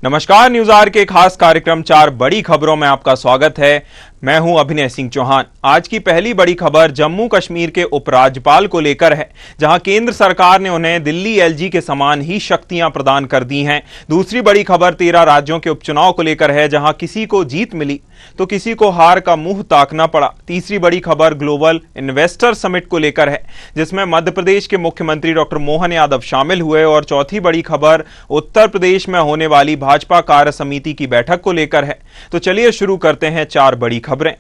नमस्कार, news our के खास कार्यक्रम 4 बड़ी खबरों में आपका स्वागत है। मैं हूं अभिनय सिंह चौहान। आज की पहली बड़ी खबर जम्मू कश्मीर के उपराज्यपाल को लेकर है, जहां केंद्र सरकार ने उन्हें दिल्ली एलजी के समान ही शक्तियां प्रदान कर दी हैं। दूसरी बड़ी खबर 13 राज्यों के उपचुनाव को लेकर है, जहां किसी को जीत मिली तो किसी को हार का मुंह ताकना पड़ा। तीसरी बड़ी खबर ग्लोबल इन्वेस्टर समिट को लेकर है, जिसमें मध्य प्रदेश के मुख्यमंत्री डॉक्टर मोहन यादव शामिल हुए। और चौथी बड़ी खबर उत्तर प्रदेश में होने वाली भाजपा कार्य समिति की बैठक को लेकर है। तो चलिए शुरू करते हैं 4 बड़ी खबरें।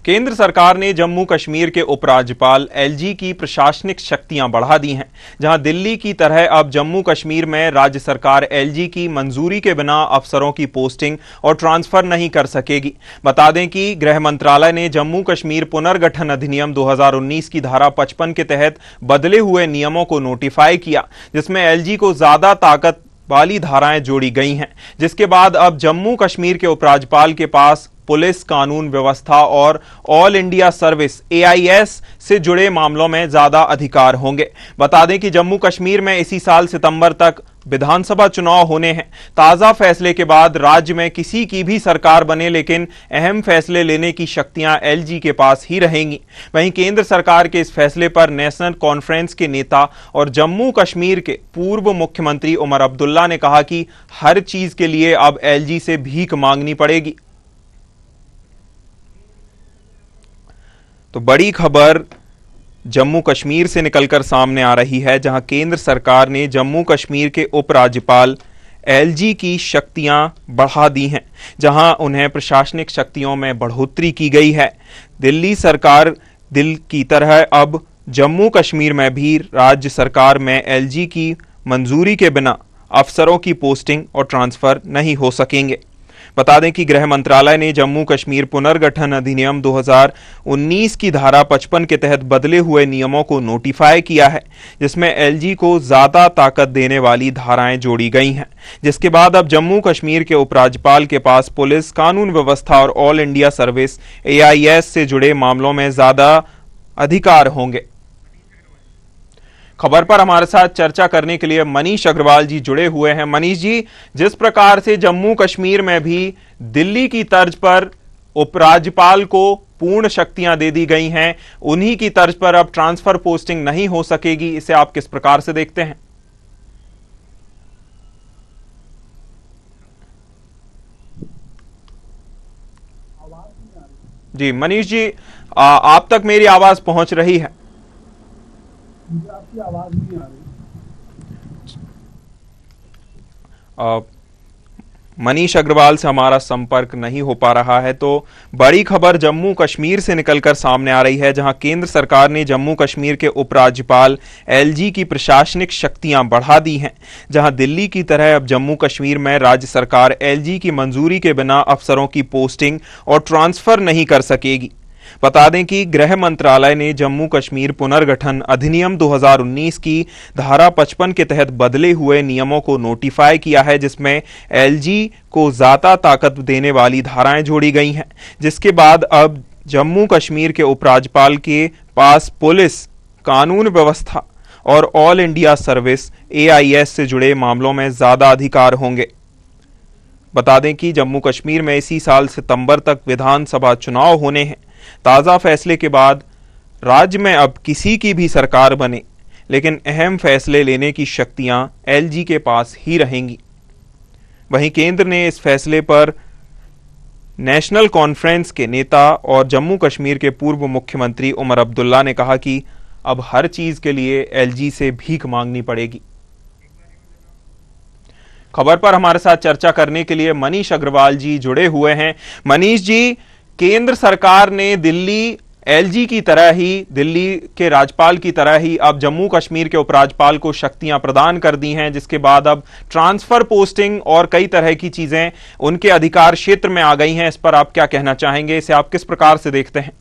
केंद्र सरकार ने जम्मू कश्मीर के उपराज्यपाल एलजी की प्रशासनिक शक्तियां बढ़ा दी हैं, जहां दिल्ली की तरह अब जम्मू कश्मीर में राज्य सरकार एलजी की मंजूरी के बिना अफसरों की पोस्टिंग और ट्रांसफर नहीं कर सकेगी। बता दें कि गृह मंत्रालय ने जम्मू कश्मीर पुनर्गठन अधिनियम 2019 की धारा 55 के तहत बदले हुए नियमों को नोटिफाई किया, जिसमें एलजी को ज्यादा ताकत वाली धाराएं जोड़ी गई हैं, जिसके बाद अब जम्मू कश्मीर के उपराज्यपाल के पास पुलिस, कानून व्यवस्था और ऑल इंडिया सर्विस AIS से जुड़े मामलों में ज्यादा अधिकार होंगे। बता दें कि जम्मू कश्मीर में इसी साल सितंबर तक विधानसभा चुनाव होने हैं। ताजा फैसले के बाद राज्य में किसी की भी सरकार बने, लेकिन अहम फैसले लेने की शक्तियां एलजी के पास ही रहेंगी। वहीं केंद्र सरकार के इस फैसले पर नेशनल कॉन्फ्रेंस के नेता और जम्मू कश्मीर के पूर्व मुख्यमंत्री उमर अब्दुल्ला ने कहा कि हर चीज के लिए अब एलजी से भीख मांगनी पड़ेगी। तो बड़ी खबर जम्मू कश्मीर से निकलकर सामने आ रही है, जहां केंद्र सरकार ने जम्मू कश्मीर के उपराज्यपाल एलजी की शक्तियां बढ़ा दी हैं, जहां उन्हें प्रशासनिक शक्तियों में बढ़ोतरी की गई है। दिल्ली सरकार की तरह अब जम्मू कश्मीर में भी राज्य सरकार में एलजी की मंजूरी के बिना अफसरों की पोस्टिंग और ट्रांसफर नहीं हो सकेंगे। बता दें कि गृह मंत्रालय ने जम्मू कश्मीर पुनर्गठन अधिनियम 2019 की धारा 55 के तहत बदले हुए नियमों को नोटिफाई किया है, जिसमें एलजी को ज्यादा ताकत देने वाली धाराएं जोड़ी गई हैं, जिसके बाद अब जम्मू कश्मीर के उपराज्यपाल के पास पुलिस, कानून व्यवस्था और ऑल इंडिया सर्विस AIS से जुड़े मामलों में ज्यादा अधिकार होंगे। खबर पर हमारे साथ चर्चा करने के लिए मनीष अग्रवाल जी जुड़े हुए हैं। मनीष जी, जिस प्रकार से जम्मू कश्मीर में भी दिल्ली की तर्ज पर उपराज्यपाल को पूर्ण शक्तियां दे दी गई हैं, उन्हीं की तर्ज पर अब ट्रांसफर पोस्टिंग नहीं हो सकेगी, इसे आप किस प्रकार से देखते हैं? जी मनीष जी, आप तक मेरी आवाज पहुंच रही है? मुझे आपकी आवाज नहीं आ रही। मनीष अग्रवाल से हमारा संपर्क नहीं हो पा रहा है। तो बड़ी खबर जम्मू कश्मीर से निकलकर सामने आ रही है, जहां केंद्र सरकार ने जम्मू कश्मीर के उपराज्यपाल एलजी की प्रशासनिक शक्तियां बढ़ा दी हैं, जहां दिल्ली की तरह अब जम्मू कश्मीर में राज्य सरकार एलजी की मंजूरी के बिना अफसरों की पोस्टिंग और ट्रांसफर नहीं कर सकेगी। बता दें कि गृह मंत्रालय ने जम्मू कश्मीर पुनर्गठन अधिनियम 2019 की धारा 55 के तहत बदले हुए नियमों को नोटिफाई किया है, जिसमें एलजी को ज्यादा ताकत देने वाली धाराएं जोड़ी गई हैं, जिसके बाद अब जम्मू कश्मीर के उपराज्यपाल के पास पुलिस, कानून व्यवस्था और ऑल इंडिया सर्विस AIS से जुड़े मामलों में ज्यादा अधिकार होंगे। बता दें कि जम्मू कश्मीर में इसी साल सितंबर तक विधानसभा चुनाव होने हैं। ताजा फैसले के बाद राज्य में अब किसी की भी सरकार बने, लेकिन अहम फैसले लेने की शक्तियां एलजी के पास ही रहेंगी। वहीं केंद्र ने इस फैसले पर नेशनल कॉन्फ्रेंस के नेता और जम्मू कश्मीर के पूर्व मुख्यमंत्री उमर अब्दुल्ला ने कहा कि अब हर चीज के लिए एलजी से भीख मांगनी पड़ेगी। खबर पर हमारे साथ चर्चा करने के लिए मनीष अग्रवाल जी जुड़े हुए हैं। मनीष जी, केंद्र सरकार ने दिल्ली एलजी की तरह ही, दिल्ली के राज्यपाल की तरह ही अब जम्मू कश्मीर के उपराज्यपाल को शक्तियां प्रदान कर दी हैं, जिसके बाद अब ट्रांसफर पोस्टिंग और कई तरह की चीजें उनके अधिकार क्षेत्र में आ गई हैं। इस पर आप क्या कहना चाहेंगे? इसे आप किस प्रकार से देखते हैं?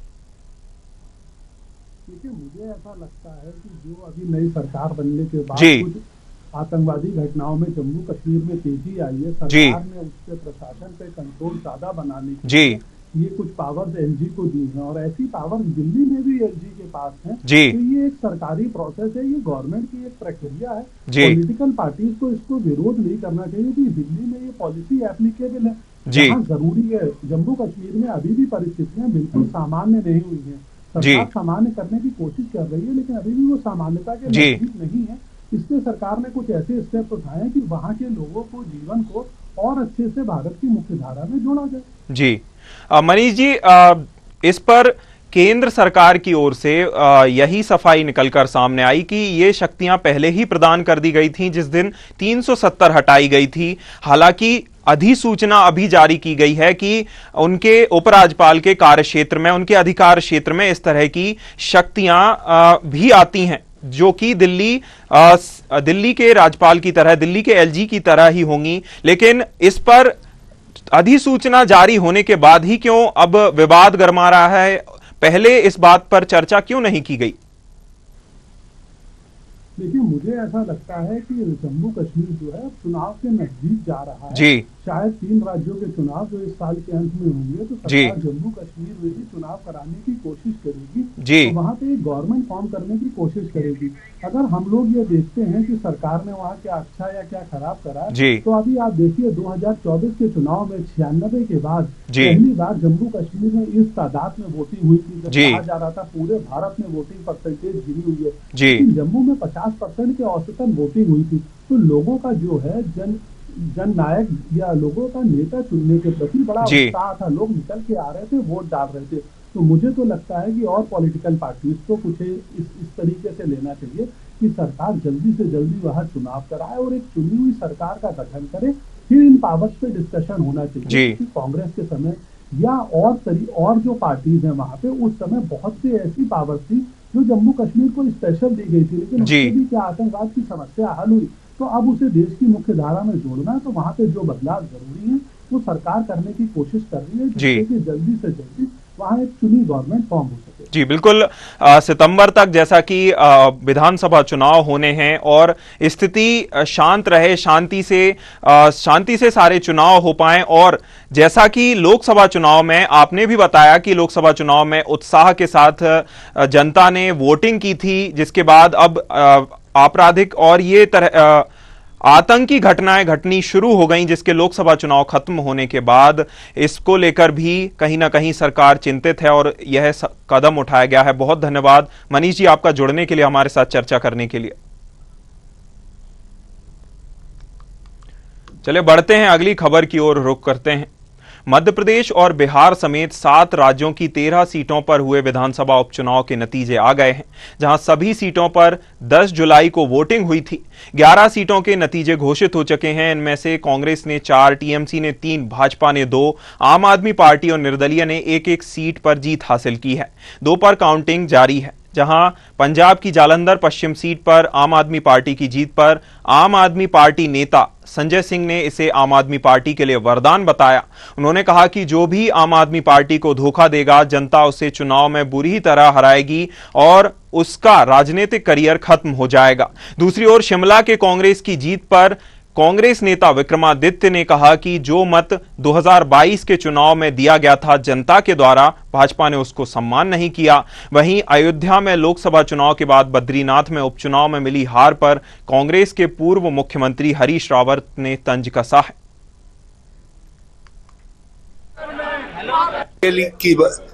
देखिए, मुझे ऐसा लगता है कि जो अभी नई सरकार बनने के बाद जी, कुछ आतंकवादी घटनाओं में जम्मू कश्मीर में तेजी आई है, सरकार ने उसके प्रशासन पे कंट्रोल ज्यादा बनाने की ये कुछ पावर्स एलजी को दी हैं और ऐसी पावर्स दिल्ली में भी एलजी के पास हैं। जी तो ये एक सरकारी प्रोसेस है, ये गवर्नमेंट की एक प्रक्रिया है। जी पॉलिटिकल पार्टीज को इसको विरोध नहीं करना चाहिए कि दिल्ली में ये पॉलिसी एप्लीकेबल है। जी जहाँ जरूरी है, जम्मू कश्मीर में अभी भी परिस्थितियां बिल्कुल सामान्य नहीं हुई हैं। जी सरकार सामान्य करने की कोशिश कर रही है, लेकिन अभी भी वो सामान्यता के जी नजदीक नहीं है। इसलिए सरकार ने कुछ ऐसे स्टेप उठाए हैं कि वहाँ के लोगों को, जीवन को और अच्छे से भारत की मुख्य धारा में जोड़ा जाए। जी मनीष जी, इस पर केंद्र सरकार की ओर से यही सफाई निकलकर सामने आई कि ये शक्तियां पहले ही प्रदान कर दी गई थी जिस दिन 370 हटाई गई थी। हालांकि अधिसूचना अभी जारी की गई है कि उनके उपराज्यपाल के कार्यक्षेत्र में, उनके अधिकार क्षेत्र में इस तरह की शक्तियां भी आती हैं जो कि दिल्ली के राज्यपाल की तरह, दिल्ली के एलजी की तरह ही होंगी। लेकिन इस पर अधिसूचना जारी होने के बाद ही क्यों अब विवाद गरमा रहा है? पहले इस बात पर चर्चा क्यों नहीं की गई? देखिए, मुझे ऐसा लगता है कि जम्मू कश्मीर जो है चुनाव के नजदीक जा रहा है। जी शायद 3 राज्यों के चुनाव जो इस साल के अंत में होंगे, तो सरकार जम्मू कश्मीर में भी चुनाव कराने की कोशिश करेगी। जी तो वहाँ पे एक गवर्नमेंट फॉर्म करने की कोशिश करेगी। अगर हम लोग ये देखते हैं कि सरकार ने वहाँ क्या अच्छा या क्या खराब करा, तो अभी आप देखिए 2024 के चुनाव में 96 के बाद पहली बार जम्मू कश्मीर में इस तादाद में वोटिंग हुई थी। जब कहा जा रहा था पूरे भारत में वोटिंग परसेंटेज गिरी हुई है, लेकिन जम्मू में 50% के औसतन वोटिंग हुई थी। तो लोगों का जो है जननायक या लोगों का नेता चुनने के प्रति बड़ा उत्साह था। लोग निकल के आ रहे थे, वोट डाल रहे थे। तो मुझे तो लगता है कि और पॉलिटिकल पार्टीज को कुछ इस तरीके से लेना चाहिए कि सरकार जल्दी से जल्दी वहां चुनाव कराए और एक चुनी हुई सरकार का गठन करे। फिर इन पावर्स पे डिस्कशन होना चाहिए। क्योंकि कांग्रेस के समय या और जो पार्टीज हैं वहां पे, उस समय बहुत सी ऐसी पावर्स थी जो जम्मू कश्मीर को स्पेशल दी गई थी, लेकिन उससे भी क्या आतंकवाद की समस्या हल हुई। तो अब उसे देश की मुख्य धारा में जोड़ना है, तो वहां पे जो बदलाव जरूरी है वो सरकार करने की कोशिश कर रही है, जिससे कि जल्दी से जल्दी वहां एक चुनी गवर्नमेंट फॉर्म हो सके। जी बिल्कुल, सितंबर तक जैसा कि विधानसभा चुनाव होने हैं और स्थिति शांत रहे, शांति से सारे चुनाव हो पाएं। और जैसा कि लोकसभा चुनाव में आपने भी बताया कि लोकसभा चुनाव में उत्साह के साथ जनता ने वोटिंग की थी, जिसके बाद अब आपराधिक और ये तरह आतंकी घटनाएं घटनी शुरू हो गईं, जिसके लोकसभा चुनाव खत्म होने के बाद इसको लेकर भी कहीं ना कहीं सरकार चिंतित है और यह कदम उठाया गया है। बहुत धन्यवाद मनीष जी आपका जुड़ने के लिए, हमारे साथ चर्चा करने के लिए। चलिए बढ़ते हैं, अगली खबर की ओर रुख करते हैं। मध्य प्रदेश और बिहार समेत 7 राज्यों की 13 सीटों पर हुए विधानसभा उपचुनाव के नतीजे आ गए हैं, जहां सभी सीटों पर 10 जुलाई को वोटिंग हुई थी। 11 सीटों के नतीजे घोषित हो चुके हैं। इनमें से कांग्रेस ने 4, टीएमसी ने 3, भाजपा ने 2, आम आदमी पार्टी और निर्दलीय ने 1-1 सीट पर जीत हासिल की है। 2 पर काउंटिंग जारी है, जहां पंजाब की जालंधर पश्चिम सीट पर आम आदमी पार्टी की जीत पर आम आदमी पार्टी नेता संजय सिंह ने इसे आम आदमी पार्टी के लिए वरदान बताया। उन्होंने कहा कि जो भी आम आदमी पार्टी को धोखा देगा, जनता उसे चुनाव में बुरी तरह हराएगी और उसका राजनीतिक करियर खत्म हो जाएगा। दूसरी ओर शिमला के कांग्रेस की जीत पर कांग्रेस नेता विक्रमादित्य ने कहा कि जो मत 2022 के चुनाव में दिया गया था जनता के द्वारा, भाजपा ने उसको सम्मान नहीं किया। वहीं अयोध्या में लोकसभा चुनाव के बाद बद्रीनाथ में उपचुनाव में मिली हार पर कांग्रेस के पूर्व मुख्यमंत्री हरीश रावत ने तंज कसा है।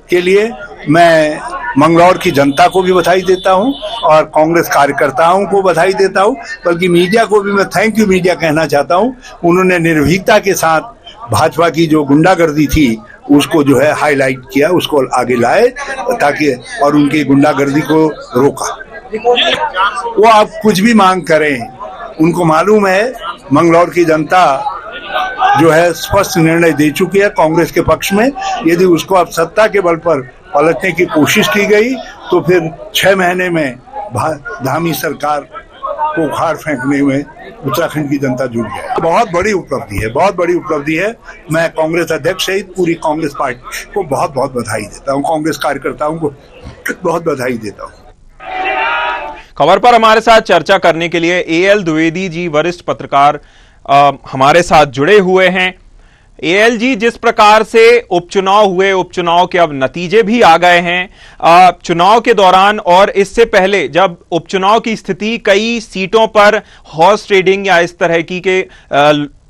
के लिए मैं मंगलौर की जनता को भी बधाई देता हूं और कांग्रेस कार्यकर्ताओं को बधाई देता हूं, बल्कि मीडिया को भी मैं थैंक यू मीडिया कहना चाहता हूं। उन्होंने निर्भीकता के साथ भाजपा की जो गुंडागर्दी थी उसको जो है हाईलाइट किया, उसको आगे लाए ताकि और उनकी गुंडागर्दी को रोका। वो आप कुछ भी मांग करें, उनको मालूम है मंगलौर की जनता जो है स्पष्ट निर्णय दे चुकी है कांग्रेस के पक्ष में। यदि उसको अब सत्ता के बल पर पलटने की कोशिश की गई तो फिर 6 महीने में धामी सरकार को उखाड़ फेंकने में उत्तराखंड की जनता जुट जाए। बहुत बड़ी उपलब्धि है, बहुत बड़ी उपलब्धि है। मैं कांग्रेस अध्यक्ष सहित पूरी कांग्रेस पार्टी को बहुत बहुत बधाई देता हूँ, कांग्रेस कार्यकर्ताओं को बहुत बधाई देता हूँ। खबर पर हमारे साथ चर्चा करने के लिए एएल द्विवेदी जी, वरिष्ठ पत्रकार, हमारे साथ जुड़े हुए हैं। एएलजी, जिस प्रकार से उपचुनाव हुए, उपचुनाव के अब नतीजे भी आ गए हैं, चुनाव के दौरान और इससे पहले जब उपचुनाव की स्थिति कई सीटों पर हॉर्स ट्रेडिंग या इस तरह की के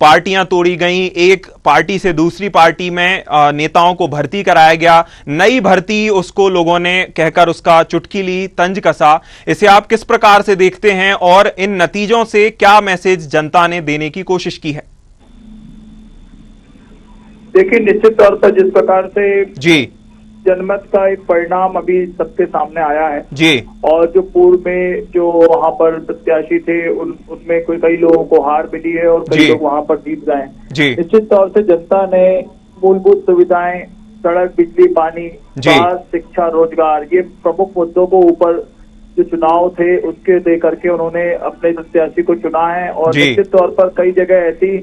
पार्टियां तोड़ी गईं, एक पार्टी से दूसरी पार्टी में नेताओं को भर्ती कराया गया, नई भर्ती उसको लोगों ने कहकर उसका चुटकी ली, तंज कसा, इसे आप किस प्रकार से देखते हैं और इन नतीजों से क्या मैसेज जनता ने देने की कोशिश की है? देखिए, निश्चित तौर पर जिस प्रकार से जी जनमत का एक परिणाम अभी सबके सामने आया है जी, और जो पूर्व में जो वहां पर प्रत्याशी थे उनमें कई लोगों को हार मिली है और कई लोग वहां पर जीत गए हैं। निश्चित तौर से जनता ने मूलभूत सुविधाएं, सड़क, बिजली, पानी, स्वास्थ्य, शिक्षा, रोजगार, ये प्रमुख मुद्दों को ऊपर जो चुनाव थे उसके दे करके उन्होंने अपने प्रत्याशी को चुना है। और निश्चित तौर पर कई जगह ऐसी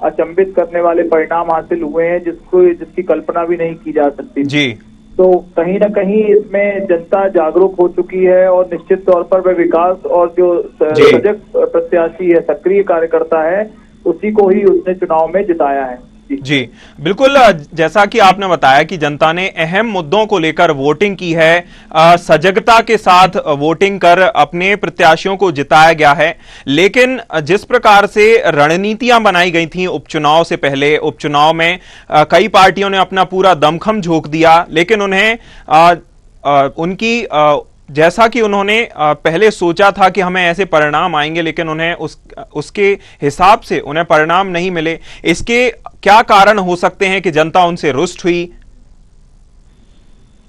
अचंभित करने वाले परिणाम हासिल हुए हैं जिसकी कल्पना भी नहीं की जा सकती जी। तो कहीं ना कहीं इसमें जनता जागरूक हो चुकी है और निश्चित तौर पर वह विकास और जो सजग प्रत्याशी है, सक्रिय कार्यकर्ता है, उसी को ही उसने चुनाव में जिताया है। जी बिल्कुल, जैसा कि आपने बताया कि जनता ने अहम मुद्दों को लेकर वोटिंग की है, सजगता के साथ वोटिंग कर अपने प्रत्याशियों को जिताया गया है। लेकिन जिस प्रकार से रणनीतियां बनाई गई थी उपचुनाव से पहले, उपचुनाव में कई पार्टियों ने अपना पूरा दमखम झोंक दिया, लेकिन उन्हें उनकी जैसा कि उन्होंने पहले सोचा था कि हमें ऐसे परिणाम आएंगे, लेकिन उन्हें उसके हिसाब से उन्हें परिणाम नहीं मिले। इसके क्या कारण हो सकते हैं कि जनता उनसे रुष्ट हुई?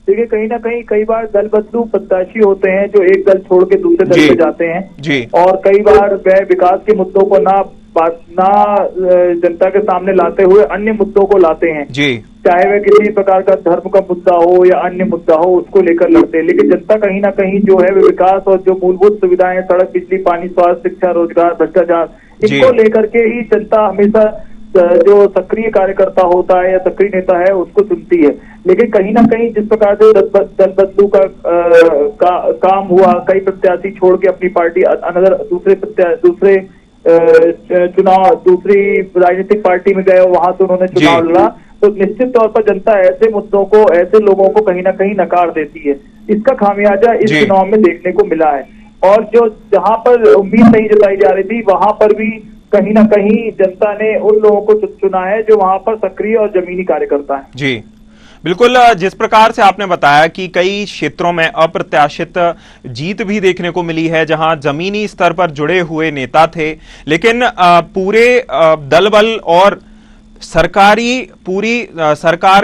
देखिए, कहीं ना कहीं कई बार दल बदलू प्रत्याशी होते हैं जो एक दल छोड़ के दूसरे दल पे जाते हैं जी। और कई बार वह विकास के मुद्दों को ना जनता के सामने लाते हुए अन्य मुद्दों को लाते हैं जी। चाहे वह किसी प्रकार का धर्म का मुद्दा हो या अन्य मुद्दा हो, उसको लेकर लड़ते हैं। लेकिन जनता कहीं ना कहीं जो है विकास और जो मूलभूत सुविधाएं, सड़क, बिजली, पानी, स्वास्थ्य, शिक्षा, रोजगार, भ्रष्टाचार, इनको लेकर के ही जनता हमेशा जो सक्रिय कार्यकर्ता होता है या सक्रिय नेता है उसको चुनती है। लेकिन कहीं ना कहीं जिस प्रकार से दल बदलू का काम हुआ, कई प्रत्याशी छोड़ के अपनी पार्टी अनदर दूसरे चुनाव दूसरी राजनीतिक पार्टी में गए, वहां से उन्होंने चुनाव लड़ा, तो निश्चित तौर पर जनता ऐसे मुद्दों को, ऐसे लोगों को कहीं ना कहीं नकार देती है। इसका खामियाजा इस चुनाव में देखने को मिला है। और जो जहां पर उम्मीद नहीं जताई जा रही थी, वहां पर भी कहीं ना कहीं जनता ने उन लोगों को चुना है जो वहां पर सक्रिय और जमीनी कार्यकर्ता है जी। बिल्कुल, जिस प्रकार से आपने बताया कि कई क्षेत्रों में अप्रत्याशित जीत भी देखने को मिली है जहां जमीनी स्तर पर जुड़े हुए नेता थे, लेकिन पूरे दल बल और सरकार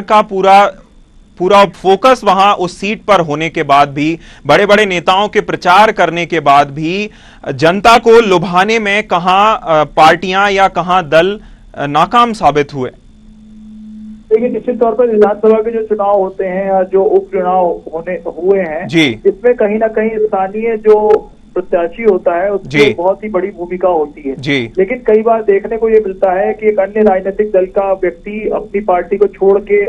का पूरा फोकस वहां उस सीट पर होने के बाद भी, बड़े बड़े नेताओं के प्रचार करने के बाद भी जनता को लुभाने में कहां पार्टियां या कहां दल नाकाम साबित हुए? देखिए, निश्चित तौर पर विधानसभा के जो चुनाव होते हैं या जो उपचुनाव हुए हैं जी, इसमें कहीं ना कहीं स्थानीय जो प्रत्याशी होता है उसकी बहुत ही बड़ी भूमिका होती है जी। लेकिन कई बार देखने को ये मिलता है कि एक अन्य राजनीतिक दल का व्यक्ति अपनी पार्टी को छोड़ के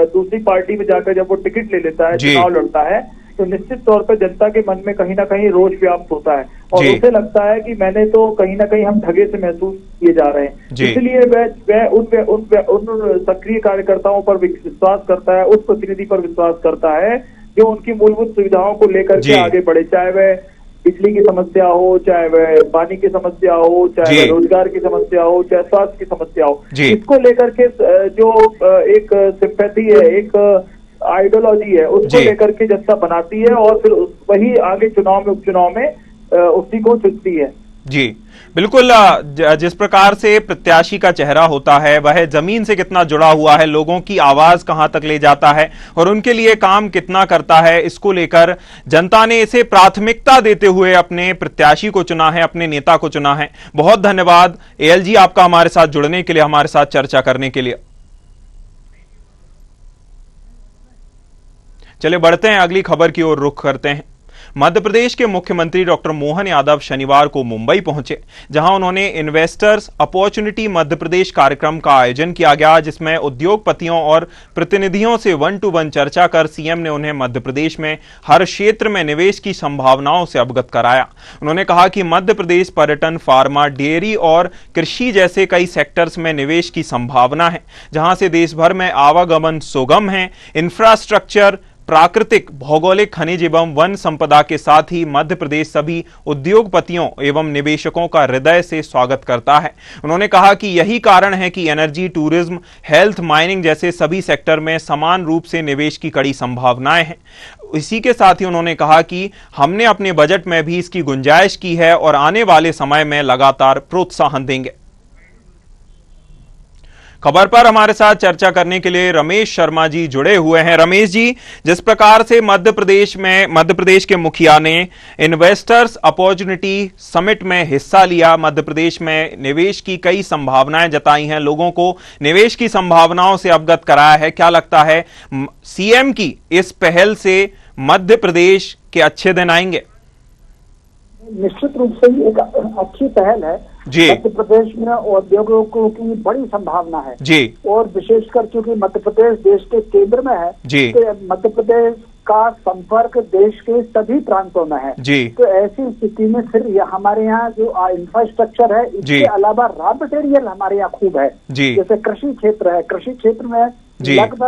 दूसरी पार्टी में जाकर जब वो टिकट ले लेता है, चुनाव लड़ता है, तो निश्चित तौर पर जनता के मन में कहीं ना कहीं रोष व्याप्त होता है और उसे लगता है कि मैंने तो कहीं ना कहीं हम ठगे से महसूस किए जा रहे हैं। इसलिए वह उन सक्रिय कार्यकर्ताओं पर विश्वास करता है, उस प्रतिनिधि पर विश्वास करता है जो उनकी मूलभूत सुविधाओं को लेकर के आगे बढ़े, चाहे वह बिजली की समस्या हो, चाहे वह पानी की समस्या हो, चाहे वह रोजगार की समस्या हो, चाहे स्वास्थ्य की समस्या हो। इसको लेकर के जो एक सिंपैथी है, एक आइडियोलॉजी है, उसको लेकर के जनता बनाती है और फिर वही आगे चुनाव में, उपचुनाव में उसी को चुनती है जी। बिल्कुल, जिस प्रकार से प्रत्याशी का चेहरा होता है वह जमीन से कितना जुड़ा हुआ है, लोगों की आवाज कहां तक ले जाता है और उनके लिए काम कितना करता है, इसको लेकर जनता ने इसे प्राथमिकता देते हुए अपने प्रत्याशी को चुना है, अपने नेता को चुना है। बहुत धन्यवाद एएलजी आपका हमारे साथ जुड़ने के लिए, हमारे साथ चर्चा करने के लिए। चलिए बढ़ते हैं, अगली खबर की ओर रुख करते हैं। मध्य प्रदेश के मुख्यमंत्री डॉक्टर मोहन यादव शनिवार को मुंबई पहुंचे, जहां उन्होंने इन्वेस्टर्स अपॉर्चुनिटी मध्य प्रदेश कार्यक्रम का आयोजन किया गया, जिसमें उद्योगपतियों और प्रतिनिधियों से 1-to-1 चर्चा कर सीएम ने उन्हें मध्य प्रदेश में हर क्षेत्र में निवेश की संभावनाओं से अवगत कराया। उन्होंने कहा कि मध्य प्रदेश पर्यटन, फार्मा, डेयरी और कृषि जैसे कई सेक्टर्स में निवेश की संभावना है, जहां से देश भर में आवागमन सुगम है। इंफ्रास्ट्रक्चर, प्राकृतिक, भौगोलिक, खनिज एवं वन संपदा के साथ ही मध्य प्रदेश सभी उद्योगपतियों एवं निवेशकों का हृदय से स्वागत करता है। उन्होंने कहा कि यही कारण है कि एनर्जी, टूरिज्म, हेल्थ, माइनिंग जैसे सभी सेक्टर में समान रूप से निवेश की कड़ी संभावनाएं हैं। इसी के साथ ही उन्होंने कहा कि हमने अपने बजट में भी इसकी गुंजाइश की है और आने वाले समय में लगातार प्रोत्साहन देंगे। खबर पर हमारे साथ चर्चा करने के लिए रमेश शर्मा जी जुड़े हुए हैं। रमेश जी, जिस प्रकार से मध्य प्रदेश के मुखिया ने इन्वेस्टर्स अपॉर्चुनिटी समिट में हिस्सा लिया, मध्य प्रदेश में निवेश की कई संभावनाएं जताई हैं, लोगों को निवेश की संभावनाओं से अवगत कराया है, क्या लगता है सीएम की इस पहल से मध्य प्रदेश के अच्छे दिन आएंगे? निश्चित रूप से एक अच्छी पहल है जी। मध्य प्रदेश में उद्योगों की बड़ी संभावना है जी। और विशेषकर क्योंकि मध्य प्रदेश देश के केंद्र में है जी। तो मध्य प्रदेश का संपर्क देश के सभी प्रांतों में है जी। तो ऐसी स्थिति में फिर हमारे यहाँ जो इंफ्रास्ट्रक्चर है, इसके अलावा रॉ मटेरियल हमारे यहाँ खूब है। जैसे कृषि क्षेत्र है, कृषि क्षेत्र में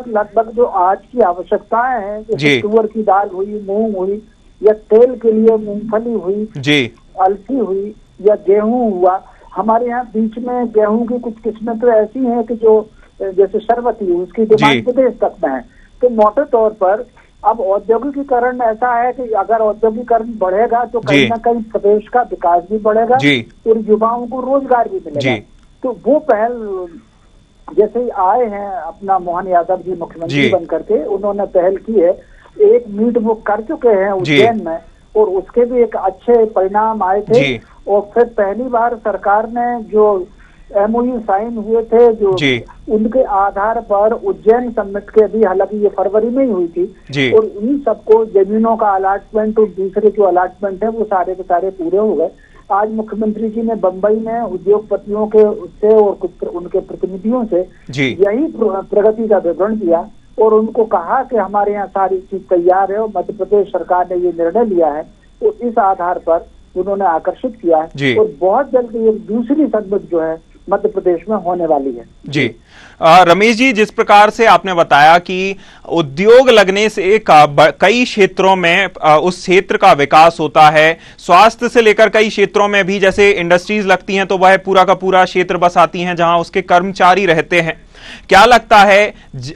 लगभग जो आज की आवश्यकताएं हैं, जैसे तुअर की दाल हुई, मूंग हुई, या तेल के लिए मूंगफली हुई जी, अलसी हुई, या गेहूं हुआ। हमारे यहाँ बीच में गेहूं की कुछ किस्में तो ऐसी हैं कि जो जैसे शरबती, उसकी डिमांड विदेश तक में है। तो मोटे तौर पर अब औद्योगिकीकरण ऐसा है कि अगर औद्योगिकीकरण बढ़ेगा तो कहीं ना कहीं प्रदेश का विकास भी बढ़ेगा और युवाओं को रोजगार भी मिलेगा। तो वो पहल जैसे ही आए हैं अपना मोहन यादव जी मुख्यमंत्री बन करके, उन्होंने पहल की है। एक मीट वो कर चुके हैं उज्जैन में और उसके भी एक अच्छे परिणाम आए थे। और फिर पहली बार सरकार ने जो MOU साइन हुए थे, जो उनके आधार पर उज्जैन समिट के भी, हालांकि ये फरवरी में ही हुई थी, और उन सबको जमीनों का अलाटमेंट और दूसरे जो अलाटमेंट है वो सारे के सारे पूरे हो गए। आज मुख्यमंत्री जी ने बंबई में उद्योगपतियों के उससे और कुछ उनके प्रतिनिधियों से यही प्रगति का विवरण दिया और उनको कहा कि हमारे यहाँ सारी चीज तैयार है और मध्य प्रदेश सरकार ने ये निर्णय लिया है। तो इस आधार पर उन्होंने आकर्षित किया है और बहुत जल्द ये दूसरी समिट जो है मध्य प्रदेश में होने वाली है। जी रमेश जी, जिस प्रकार से आपने बताया कि उद्योग लगने से कई क्षेत्रों में उस क्षेत्र का विकास होता है, स्वास्थ्य से लेकर कई क्षेत्रों में भी जैसे इंडस्ट्रीज लगती हैं तो वह पूरा का पूरा क्षेत्र बस आती हैं जहां उसके कर्मचारी रहते हैं। क्या लगता है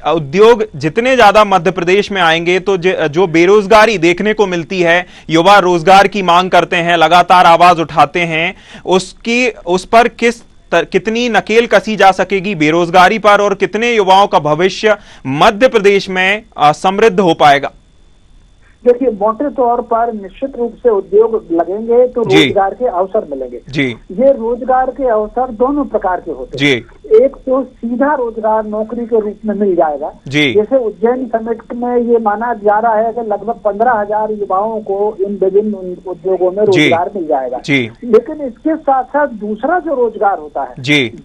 उद्योग जितने ज्यादा मध्य प्रदेश में आएंगे तो जो बेरोजगारी देखने को मिलती है, युवा रोजगार की मांग करते हैं, लगातार आवाज उठाते हैं, उस पर कितनी नकेल कसी जा सकेगी बेरोजगारी पर और कितने युवाओं का भविष्य मध्य प्रदेश में समृद्ध हो पाएगा? देखिए, मोटे तौर पर निश्चित रूप से उद्योग लगेंगे तो रोजगार के अवसर मिलेंगे। ये रोजगार के अवसर दोनों प्रकार के होते हैं। एक तो सीधा रोजगार नौकरी के रूप में मिल जाएगा, जैसे उज्जैन समिट में ये माना जा रहा है कि लगभग 15,000 युवाओं को इन विभिन्न उद्योगों में रोजगार मिल जाएगा। लेकिन इसके साथ साथ दूसरा जो रोजगार होता है,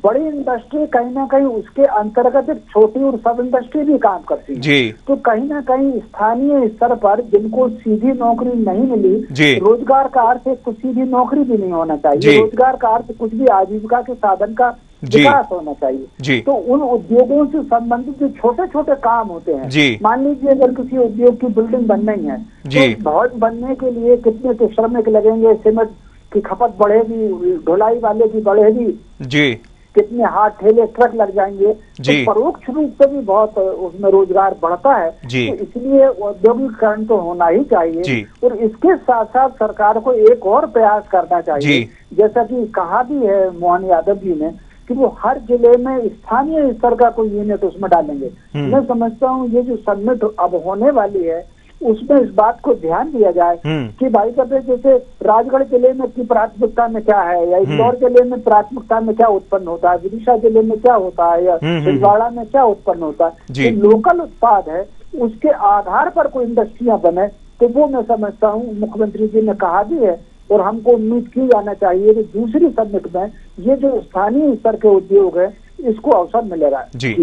बड़ी इंडस्ट्री कहीं ना कहीं उसके अंतर्गत एक छोटी और सब इंडस्ट्री भी काम करती है। तो कहीं ना कहीं स्थानीय स्तर पर जिनको सीधी नौकरी नहीं मिली, रोजगार का अर्थ कुछ सीधी नौकरी भी नहीं होना चाहिए, रोजगार का अर्थ कुछ भी आजीविका के साधन का विकास होना चाहिए। तो उन उद्योगों से संबंधित जो छोटे छोटे काम होते हैं, मान लीजिए अगर किसी उद्योग की बिल्डिंग बननी है तो भवन बनने के लिए कितने तो श्रमिक लगेंगे, सीमेंट की खपत बढ़ेगी, ढुलाई वाले की बढ़ेगी, कितने हाथ ठेले ट्रक लग जाएंगे, तो परोक्ष रूप से भी बहुत उसमें रोजगार बढ़ता है। तो इसलिए औद्योगिकरण तो होना ही चाहिए और इसके साथ साथ सरकार को एक और प्रयास करना चाहिए, जैसा कि कहा भी है मोहन यादव जी ने कि वो हर जिले में स्थानीय स्तर का कोई यूनिट उसमें डालेंगे। मैं समझता हूँ ये जो समिट अब होने वाली है उसमें इस बात को ध्यान दिया जाए कि भाई साहब जैसे राजगढ़ जिले में की प्राथमिकता में क्या है, या इंदौर जिले में प्राथमिकता में क्या उत्पन्न होता है, विदिशा जिले में क्या होता है, या छिंदवाड़ा में क्या उत्पन्न होता है। जो लोकल उत्पाद है उसके आधार पर कोई इंडस्ट्रियां बने तो वो मैं समझता हूँ मुख्यमंत्री जी ने कहा भी है और हमको उम्मीद की जाना चाहिए कि दूसरी समिट में ये जो स्थानीय स्तर के उद्योग है इसको अवसर मिलेगा। जी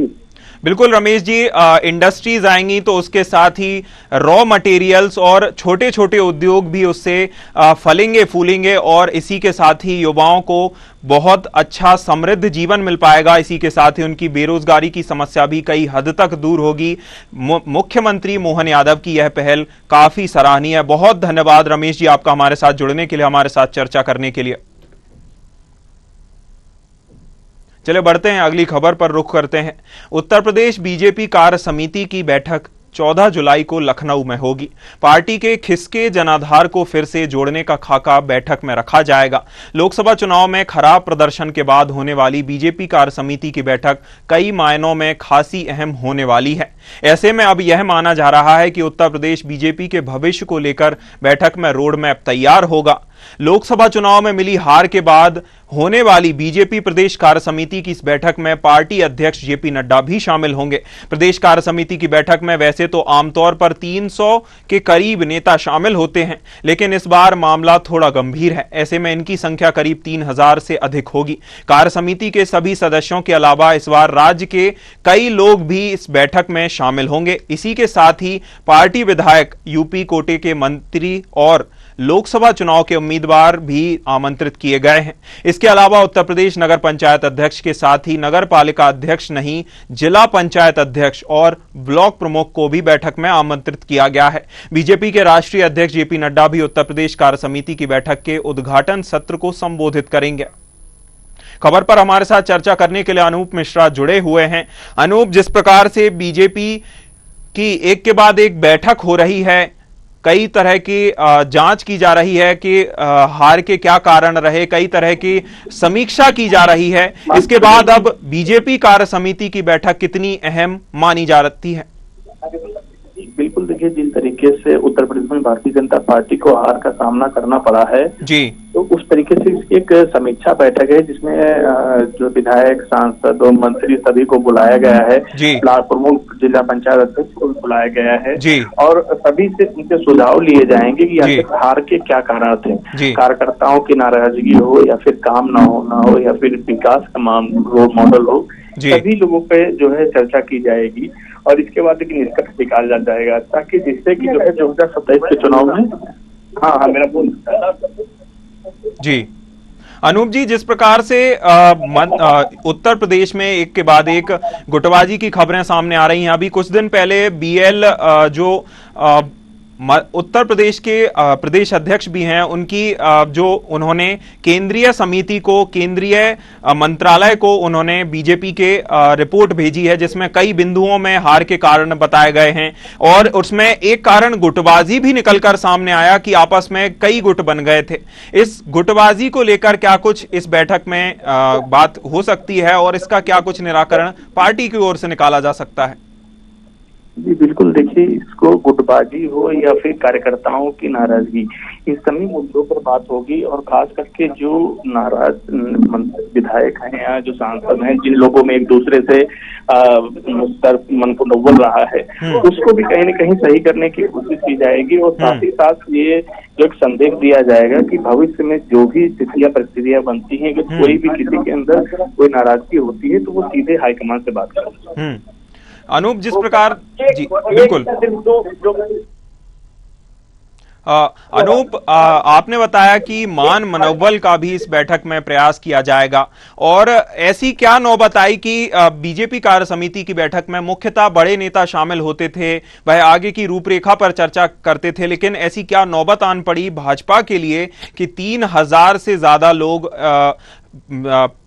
बिल्कुल रमेश जी, इंडस्ट्रीज आएंगी तो उसके साथ ही रॉ मटेरियल्स और छोटे छोटे उद्योग भी उससे फलेंगे फूलेंगे और इसी के साथ ही युवाओं को बहुत अच्छा समृद्ध जीवन मिल पाएगा। इसी के साथ ही उनकी बेरोजगारी की समस्या भी कई हद तक दूर होगी। मुख्यमंत्री मोहन यादव की यह पहल काफी सराहनीय है। बहुत धन्यवाद रमेश जी आपका हमारे साथ जुड़ने के लिए, हमारे साथ चर्चा करने के लिए। चले बढ़ते हैं, अगली खबर पर रुख करते हैं। उत्तर प्रदेश बीजेपी कार्य समिति की बैठक 14 जुलाई को लखनऊ में होगी। पार्टी के खिसके जनाधार को फिर से जोड़ने का खाका बैठक में रखा जाएगा। लोकसभा चुनाव में खराब प्रदर्शन के बाद होने वाली बीजेपी कार्य समिति की बैठक कई मायनों में खासी अहम होने वाली है। ऐसे में अब यह माना जा रहा है कि उत्तर प्रदेश बीजेपी के भविष्य को लेकर बैठक में रोड मैप तैयार होगा। लोकसभा चुनाव में मिली हार के बाद होने वाली बीजेपी प्रदेश कार्य समिति की इस बैठक में पार्टी अध्यक्ष जेपी नड्डा भी शामिल होंगे। प्रदेश कार्य समिति की बैठक में वैसे तो आमतौर पर 300 के करीब नेता शामिल होते हैं, लेकिन इस बार मामला थोड़ा गंभीर है। ऐसे में इनकी संख्या करीब 3000 से अधिक होगी। कार्य समिति के सभी सदस्यों के अलावा इस बार राज्य के कई लोग भी इस बैठक में शामिल होंगे। इसी के साथ ही पार्टी विधायक, यूपी कोटे के मंत्री और लोकसभा चुनाव के उम्मीदवार भी आमंत्रित किए गए हैं। इसके अलावा उत्तर प्रदेश नगर पंचायत अध्यक्ष के साथ ही नगर पालिका अध्यक्ष नहीं, जिला पंचायत अध्यक्ष और ब्लॉक प्रमुख को भी बैठक में आमंत्रित किया गया है। बीजेपी के राष्ट्रीय अध्यक्ष जेपी नड्डा भी उत्तर प्रदेश कार्य समिति की बैठक के उद्घाटन सत्र को संबोधित करेंगे। खबर पर हमारे साथ चर्चा करने के लिए अनूप मिश्रा जुड़े हुए हैं। अनूप, जिस प्रकार से बीजेपी की एक के बाद एक बैठक हो रही है, कई तरह की जांच की जा रही है कि हार के क्या कारण रहे, कई तरह की समीक्षा की जा रही है, इसके बाद अब बीजेपी कार्य समिति की बैठक कितनी अहम मानी जा रही है? बिल्कुल, देखिए जिन तरीके से उत्तर प्रदेश में भारतीय जनता पार्टी को हार का सामना करना पड़ा है जी, तो उस तरीके से इसकी एक समीक्षा बैठक है जिसमें जो विधायक, सांसद और मंत्री सभी को बुलाया गया है। ब्लॉक प्रमुख, जिला पंचायत अध्यक्ष को बुलाया गया है जी, और सभी से उनके सुझाव लिए जाएंगे कि हार के क्या कारण थे। कार्यकर्ताओं की नाराजगी हो या फिर काम ना हो या फिर विकास का रोल मॉडल हो, सभी लोगों पे जो है चर्चा की जाएगी और इसके बाद एक निष्कर्ष निकाला जाएगा ताकि जिससे कि जो है 2027 के चुनाव में मेरा बोल जी। अनूप जी, जिस प्रकार से उत्तर प्रदेश में एक के बाद एक गुटबाजी की खबरें सामने आ रही हैं, अभी कुछ दिन पहले बीएल जो उत्तर प्रदेश के प्रदेश अध्यक्ष भी हैं, उनकी जो उन्होंने केंद्रीय समिति को, केंद्रीय मंत्रालय को उन्होंने बीजेपी के रिपोर्ट भेजी है जिसमें कई बिंदुओं में हार के कारण बताए गए हैं और उसमें एक कारण गुटबाजी भी निकलकर सामने आया कि आपस में कई गुट बन गए थे। इस गुटबाजी को लेकर क्या कुछ इस बैठक में बात हो सकती है और इसका क्या कुछ निराकरण पार्टी की ओर से निकाला जा सकता है? जी बिल्कुल, देखिए इसको गुटबाजी हो या फिर कार्यकर्ताओं की नाराजगी, इन सभी मुद्दों पर बात होगी और खास करके जो नाराज विधायक हैं या जो सांसद हैं, जिन लोगों में एक दूसरे से मनपुनव्वल रहा है, उसको भी कहीं न कहीं सही करने की कोशिश की जाएगी और साथ ही साथ ये जो एक संदेश दिया जाएगा कि भविष्य में जो भी स्थितियां परिस्थितियां बनती हैं, अगर कोई भी किसी के अंदर कोई नाराजगी होती है तो वो सीधे हाईकमान से बात करें। अनूप, जिस प्रकार जी बिल्कुल अनूप, आपने बताया कि मान मनोबल का भी इस बैठक में प्रयास किया जाएगा और ऐसी क्या नौबत आई कि बीजेपी कार्य समिति की बैठक में मुख्यतः बड़े नेता शामिल होते थे, वह आगे की रूपरेखा पर चर्चा करते थे, लेकिन ऐसी क्या नौबत आन पड़ी भाजपा के लिए कि 3000 से ज्यादा लोग,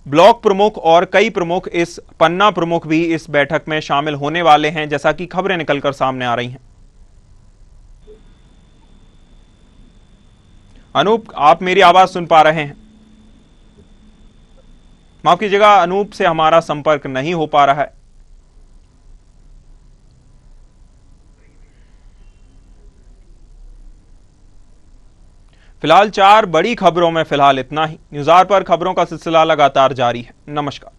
ब्लॉक प्रमुख और कई प्रमुख, इस पन्ना प्रमुख भी इस बैठक में शामिल होने वाले हैं, जैसा कि खबरें निकलकर सामने आ रही हैं? अनूप, आप मेरी आवाज सुन पा रहे हैं? माफ कीजिएगा, अनूप से हमारा संपर्क नहीं हो पा रहा है। फिलहाल 4 बड़ी खबरों में फिलहाल इतना ही। न्यूज़ आवर पर खबरों का सिलसिला लगातार जारी है। नमस्कार।